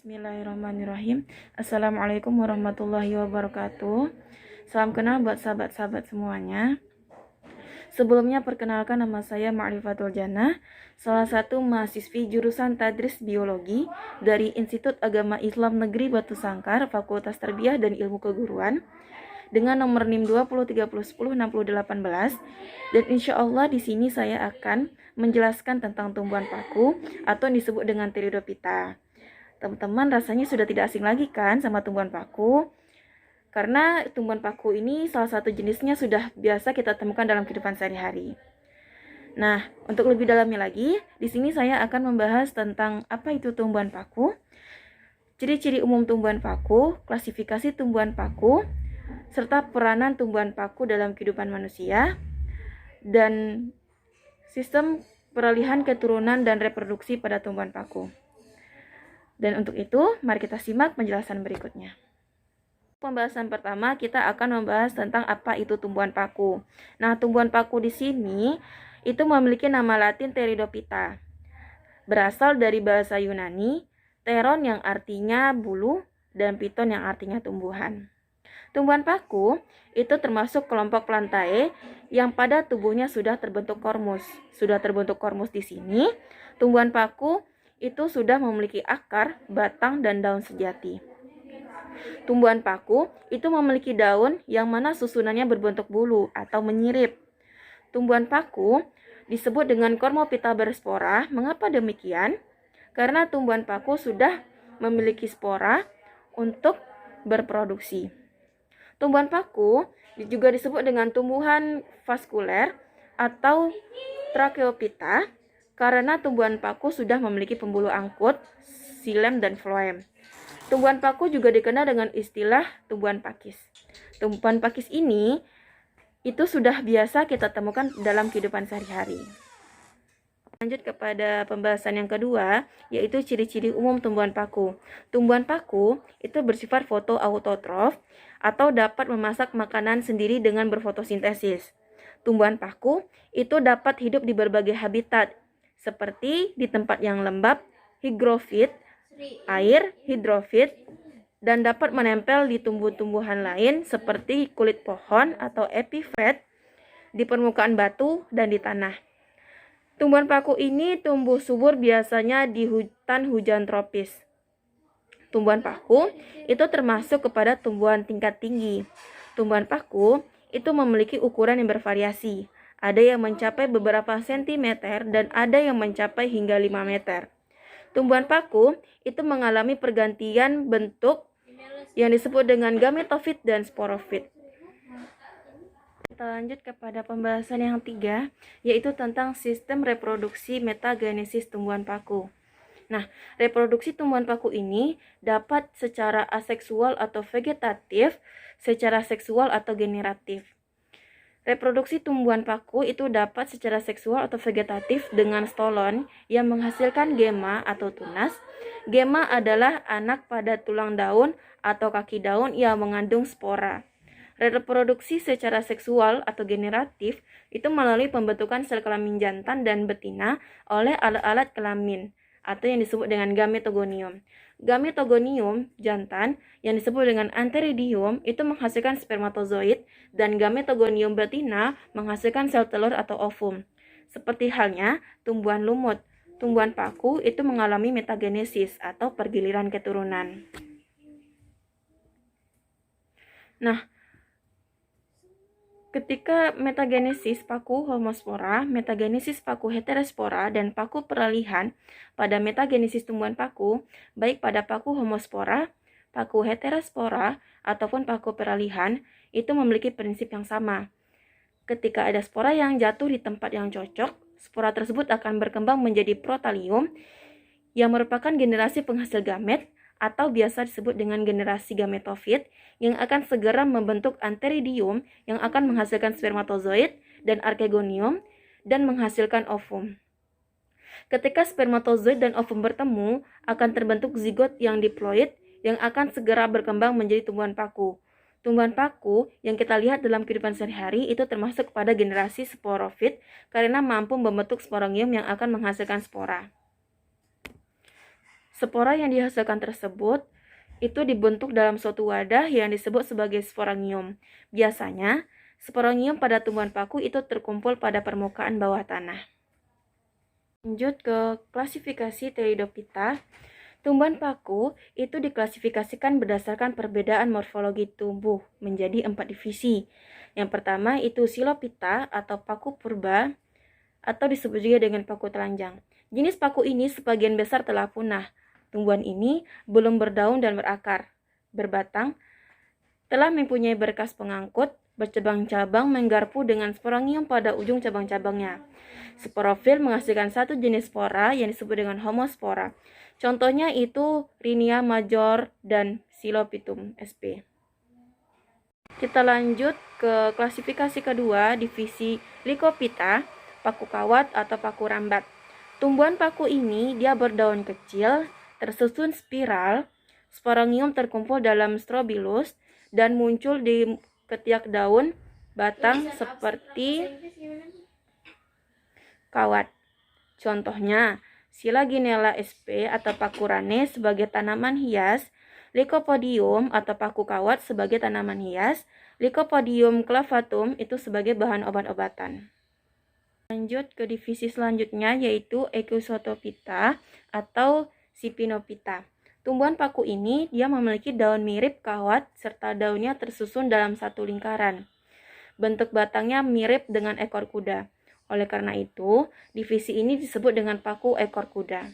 Bismillahirrahmanirrahim. Assalamualaikum warahmatullahi wabarakatuh. Salam kenal buat sahabat-sahabat semuanya. Sebelumnya perkenalkan, nama saya Ma'rifatul Jannah, salah satu mahasiswi jurusan Tadris Biologi dari Institut Agama Islam Negeri Batu Sangkar, Fakultas Tarbiyah dan Ilmu Keguruan, dengan nomor NIM 2030106018. Dan insya Allah di sini saya akan menjelaskan tentang tumbuhan paku atau yang disebut dengan Pteridophyta. Teman-teman rasanya sudah tidak asing lagi kan sama tumbuhan paku? Karena tumbuhan paku ini salah satu jenisnya sudah biasa kita temukan dalam kehidupan sehari-hari. Nah, untuk lebih dalamnya lagi, di sini saya akan membahas tentang apa itu tumbuhan paku, ciri-ciri umum tumbuhan paku, klasifikasi tumbuhan paku, serta peranan tumbuhan paku dalam kehidupan manusia, dan sistem peralihan keturunan dan reproduksi pada tumbuhan paku. Dan untuk itu, mari kita simak penjelasan berikutnya. Pembahasan pertama, kita akan membahas tentang apa itu tumbuhan paku. Nah, tumbuhan paku di sini itu memiliki nama Latin Pteridophyta. Berasal dari bahasa Yunani, pteron yang artinya bulu dan phyton yang artinya tumbuhan. Tumbuhan paku itu termasuk kelompok Plantae yang pada tubuhnya sudah terbentuk kormus. Sudah terbentuk kormus di sini, tumbuhan paku itu sudah memiliki akar, batang, dan daun sejati. Tumbuhan paku itu memiliki daun yang mana susunannya berbentuk bulu atau menyirip. Tumbuhan paku disebut dengan Cormophyta berspora. Mengapa demikian? Karena tumbuhan paku sudah memiliki spora untuk berproduksi. Tumbuhan paku juga disebut dengan tumbuhan vaskuler atau Tracheophyta karena tumbuhan paku sudah memiliki pembuluh angkut, xilem, dan floem. Tumbuhan paku juga dikenal dengan istilah tumbuhan pakis. Tumbuhan pakis ini itu sudah biasa kita temukan dalam kehidupan sehari-hari. Lanjut kepada pembahasan yang kedua, yaitu ciri-ciri umum tumbuhan paku. Tumbuhan paku itu bersifat fotoautotrof atau dapat memasak makanan sendiri dengan berfotosintesis. Tumbuhan paku itu dapat hidup di berbagai habitat, seperti di tempat yang lembab, hygrofit, air, hidrofit, dan dapat menempel di tumbuh-tumbuhan lain seperti kulit pohon atau epifet, di permukaan batu, dan di tanah. Tumbuhan paku ini tumbuh subur biasanya di hutan hujan tropis. Tumbuhan paku itu termasuk kepada tumbuhan tingkat tinggi. Tumbuhan paku itu memiliki ukuran yang bervariasi. Ada yang mencapai beberapa sentimeter dan ada yang mencapai hingga 5 meter. Tumbuhan paku itu mengalami pergantian bentuk yang disebut dengan gametofit dan sporofit. Kita lanjut kepada pembahasan yang ketiga, yaitu tentang sistem reproduksi metagenesis tumbuhan paku. Nah, reproduksi tumbuhan paku ini dapat secara aseksual atau vegetatif, secara seksual atau generatif. Reproduksi tumbuhan paku itu dapat secara seksual atau vegetatif dengan stolon yang menghasilkan gema atau tunas. Gema adalah anak pada tulang daun atau kaki daun yang mengandung spora. Reproduksi secara seksual atau generatif itu melalui pembentukan sel kelamin jantan dan betina oleh alat-alat kelamin atau yang disebut dengan gametogonium. Gametogonium jantan yang disebut dengan antheridium itu menghasilkan spermatozoid dan gametogonium betina menghasilkan sel telur atau ovum. Seperti halnya tumbuhan lumut, tumbuhan paku itu mengalami metagenesis atau pergiliran keturunan. Nah, ketika metagenesis paku homospora, metagenesis paku heterospora, dan paku peralihan pada metagenesis tumbuhan paku, baik pada paku homospora, paku heterospora, ataupun paku peralihan, itu memiliki prinsip yang sama. Ketika ada spora yang jatuh di tempat yang cocok, spora tersebut akan berkembang menjadi protalium yang merupakan generasi penghasil gamet atau biasa disebut dengan generasi gametofit yang akan segera membentuk antheridium yang akan menghasilkan spermatozoid dan archegonium dan menghasilkan ovum. Ketika spermatozoid dan ovum bertemu, akan terbentuk zigot yang diploid yang akan segera berkembang menjadi tumbuhan paku. Tumbuhan paku yang kita lihat dalam kehidupan sehari-hari itu termasuk pada generasi sporofit karena mampu membentuk sporangium yang akan menghasilkan spora. Spora yang dihasilkan tersebut itu dibentuk dalam suatu wadah yang disebut sebagai sporangium. Biasanya, sporangium pada tumbuhan paku itu terkumpul pada permukaan bawah tanah. Lanjut ke klasifikasi Pteridophyta. Tumbuhan paku itu diklasifikasikan berdasarkan perbedaan morfologi tubuh menjadi 4 divisi. Yang pertama itu Psilophyta atau paku purba atau disebut juga dengan paku telanjang. Jenis paku ini sebagian besar telah punah. Tumbuhan ini belum berdaun dan berakar, berbatang, telah mempunyai berkas pengangkut, bercabang-cabang, menggarpu dengan sporangium pada ujung cabang-cabangnya. Sporofil menghasilkan satu jenis spora yang disebut dengan homospora. Contohnya itu Rhinia major dan Psilophytum sp. Kita lanjut ke klasifikasi kedua, divisi Lycophyta, paku kawat atau paku rambat. Tumbuhan paku ini dia berdaun kecil, tersusun spiral, sporangium terkumpul dalam strobilus dan muncul di ketiak daun batang seperti kawat. Contohnya, Silaginella sp atau paku rane sebagai tanaman hias, Lycopodium atau paku kawat sebagai tanaman hias, Lycopodium clavatum itu sebagai bahan obat-obatan. Lanjut ke divisi selanjutnya yaitu Ecusotophyta atau Sipinophyta. Tumbuhan paku ini dia memiliki daun mirip kawat serta daunnya tersusun dalam satu lingkaran. Bentuk batangnya mirip dengan ekor kuda. Oleh karena itu, divisi ini disebut dengan paku ekor kuda.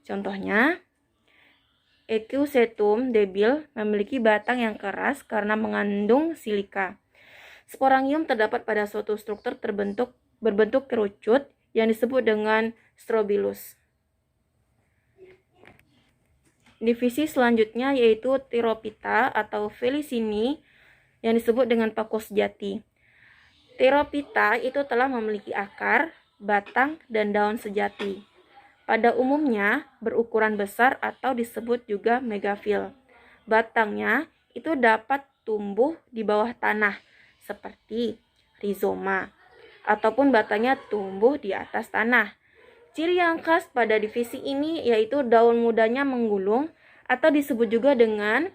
Contohnya, Equisetum debil memiliki batang yang keras karena mengandung silika. Sporangium terdapat pada suatu struktur berbentuk kerucut yang disebut dengan strobilus. Divisi selanjutnya yaitu Pterophyta atau Felicini yang disebut dengan paku sejati. Pterophyta itu telah memiliki akar, batang, dan daun sejati. Pada umumnya berukuran besar atau disebut juga megafil. Batangnya itu dapat tumbuh di bawah tanah seperti rizoma ataupun batangnya tumbuh di atas tanah. Ciri yang khas pada divisi ini yaitu daun mudanya menggulung atau disebut juga dengan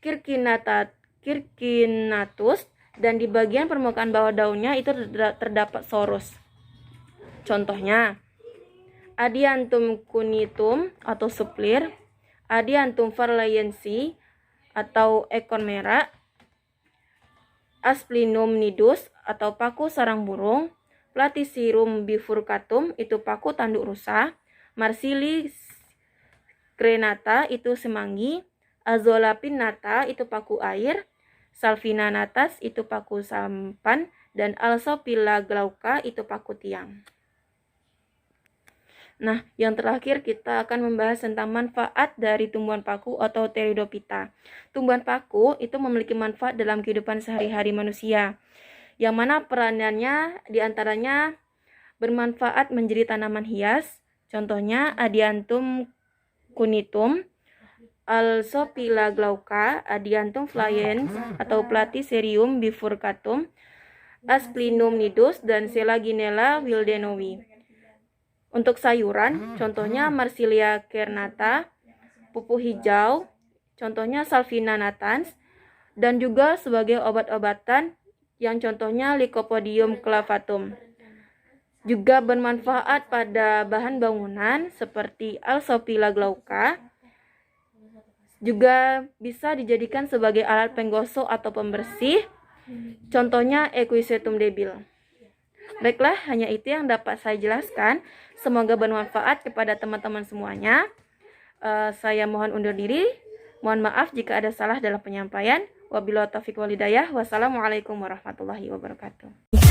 kirkinatus dan di bagian permukaan bawah daunnya itu terdapat sorus. Contohnya, Adiantum cunitum atau suplir, Adiantum farlayensi atau ekor merah, Asplinum nidus atau paku sarang burung, Platysirum bifurcatum itu paku tanduk rusa, Marsilii crenata itu semanggi, Azolla pinnata itu paku air, Salvina natas itu paku sampan, dan Alsopila glauca itu paku tiang. Nah, yang terakhir kita akan membahas tentang manfaat dari tumbuhan paku atau Pteridophyta. Tumbuhan paku itu memiliki manfaat dalam kehidupan sehari-hari manusia, yang mana peranannya diantaranya bermanfaat menjadi tanaman hias. Contohnya Adiantum cunitum, Alsopila glauca, Adiantum flayens atau Platycerium bifurcatum, Asplinum nidus, dan Selaginella wildenowi. Untuk sayuran, contohnya Marsilia kernata, pupuk hijau, contohnya Salvina natans, dan juga sebagai obat-obatan yang contohnya Lycopodium clavatum. Juga bermanfaat pada bahan bangunan seperti Alsopila glauca. Juga bisa dijadikan sebagai alat penggosok atau pembersih, contohnya Equisetum debil. Baiklah, hanya itu yang dapat saya jelaskan. Semoga bermanfaat kepada teman-teman semuanya. Saya mohon undur diri. Mohon maaf jika ada salah dalam penyampaian. Wabillahi taufiq wal hidayah. Wassalamualaikum warahmatullahi wabarakatuh.